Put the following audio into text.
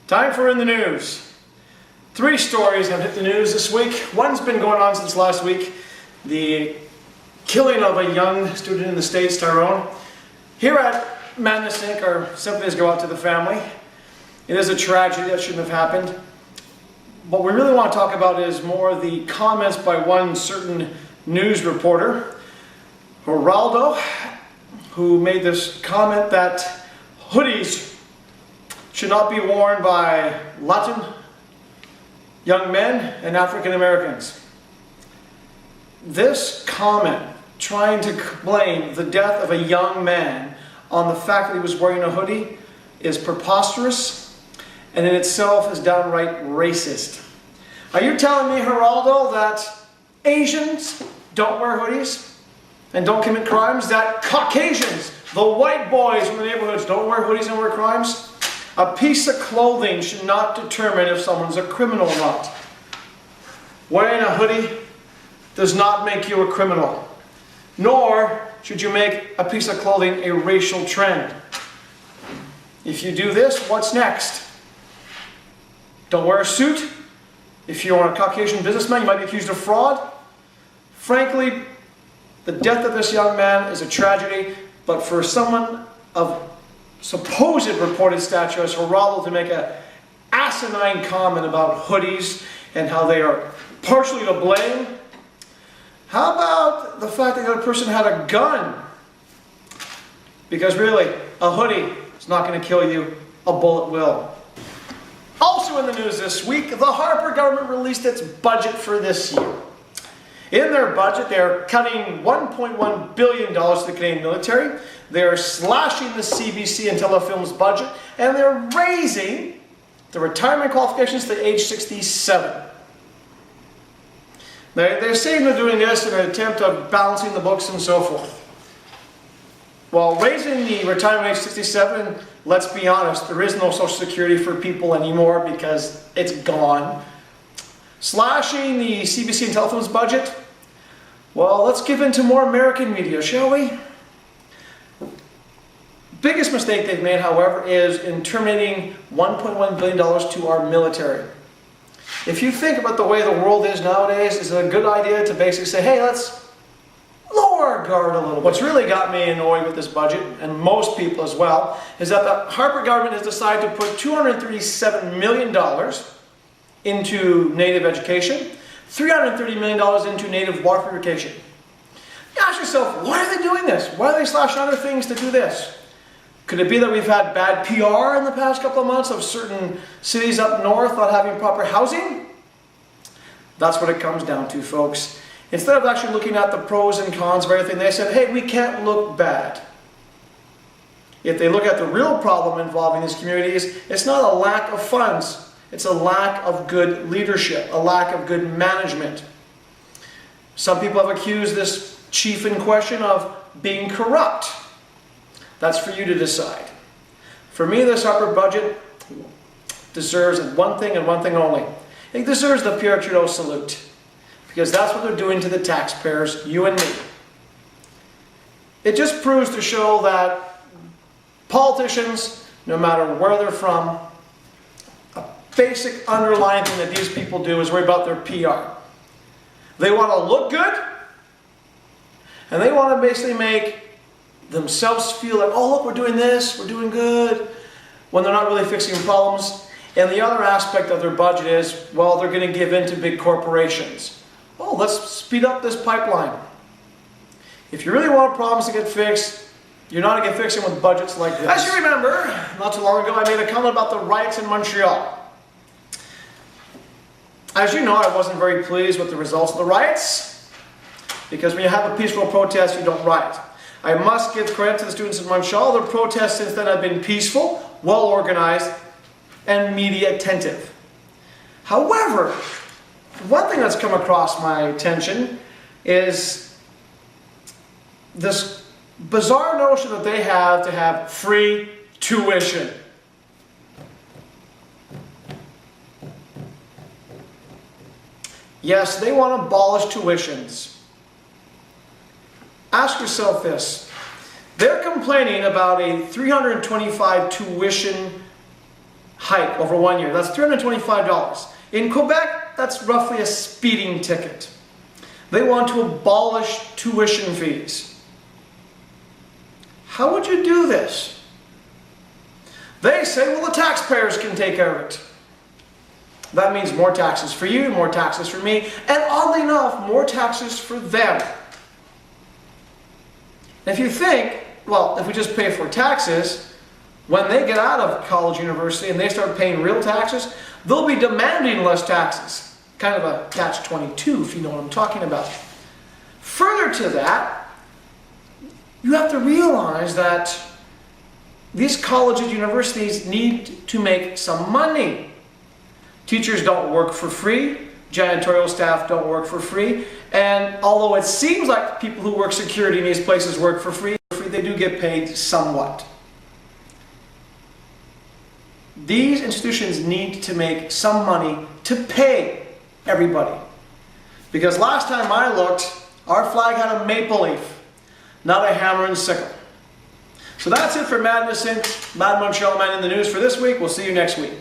Time for In the News. 3 stories have hit the news this week. One's been going on since last week. The killing of a young student in the States, Tyrone. Here at Madness Inc., our sympathies go out to the family. It is a tragedy that shouldn't have happened. What we really want to talk about is more the comments by one certain news reporter, Geraldo, who made this comment that hoodies should not be worn by Latin young men and African Americans. This comment, trying to blame the death of a young man on the fact that he was wearing a hoodie, is preposterous and in itself is downright racist. Are you telling me, Geraldo, that Asians don't wear hoodies and don't commit crimes? That Caucasians, the white boys from the neighborhoods, don't wear hoodies and wear crimes? A piece of clothing should not determine if someone's a criminal or not. Wearing a hoodie does not make you a criminal, nor should you make a piece of clothing a racial trend. If you do this, what's next? Don't wear a suit? If you're a Caucasian businessman, you might be accused of fraud. Frankly, the death of this young man is a tragedy, but for someone of supposed reported stature as Geraldo to make an asinine comment about hoodies and how they are partially to blame. How about the fact that the other person had a gun? Because really, a hoodie is not going to kill you, a bullet will. Also in the news this week, the Harper government released its budget for this year. In their budget, they're cutting $1.1 billion to the Canadian military. They're slashing the CBC and Telefilm's budget, and they're raising the retirement qualifications to age 67. They're saying they're doing this in an attempt of balancing the books and so forth. Well, raising the retirement age 67, let's be honest, there is no Social Security for people anymore because it's gone. Slashing the CBC and Telefilm's budget, well, let's give in to more American media, shall we? Biggest mistake they've made, however, is in terminating $1.1 billion to our military. If you think about the way the world is nowadays, is it a good idea to basically say, hey, let's lower our guard a little bit? What's really got me annoyed with this budget, and most people as well, is that the Harper government has decided to put $237 million into Native education, $330 million into Native water purification. You ask yourself, why are they doing this? Why are they slashing other things to do this? Could it be that we've had bad PR in the past couple of months of certain cities up north not having proper housing? That's what it comes down to, folks. Instead of actually looking at the pros and cons of everything, they said, hey, we can't look bad. If they look at the real problem involving these communities, it's not a lack of funds. It's a lack of good leadership, a lack of good management. Some people have accused this chief in question of being corrupt. That's for you to decide. For me, this Harper budget deserves one thing and one thing only. It deserves the Pierre Trudeau salute. Because that's what they're doing to the taxpayers, you and me. It just proves to show that politicians, no matter where they're from, a basic underlying thing that these people do is worry about their PR. They want to look good, and they want to basically make themselves feel like, oh look, we're doing this, we're doing good, when they're not really fixing problems. And the other aspect of their budget is, well, they're going to give in to big corporations. Oh, let's speed up this pipeline. If you really want problems to get fixed, you're not going to get fixed with budgets like this. As you remember, not too long ago, I made a comment about the riots in Montreal. As you know, I wasn't very pleased with the results of the riots, because when you have a peaceful protest, you don't riot. I must give credit to the students in Montreal. Their protests since then have been peaceful, well organized, and media attentive. However, one thing that's come across my attention is this bizarre notion that they have to have free tuition. Yes, they want to abolish tuitions. Ask yourself this. They're complaining about a $325 tuition hike over 1 year. That's $325. In Quebec, that's roughly a speeding ticket. They want to abolish tuition fees. How would you do this? They say, well, the taxpayers can take care of it. That means more taxes for you, more taxes for me, and oddly enough, more taxes for them. If you think, well, if we just pay for taxes, when they get out of college, university, and they start paying real taxes, they'll be demanding less taxes. Kind of a catch-22, if you know what I'm talking about. Further to that, you have to realize that these colleges, universities need to make some money. Teachers don't work for free. Janitorial staff don't work for free. And although it seems like people who work security in these places work for free, they do get paid somewhat. These institutions need to make some money to pay everybody. Because last time I looked, our flag had a maple leaf, not a hammer and sickle. So that's it for Madness Inc. Mad Montreal Man in the News for this week. We'll see you next week.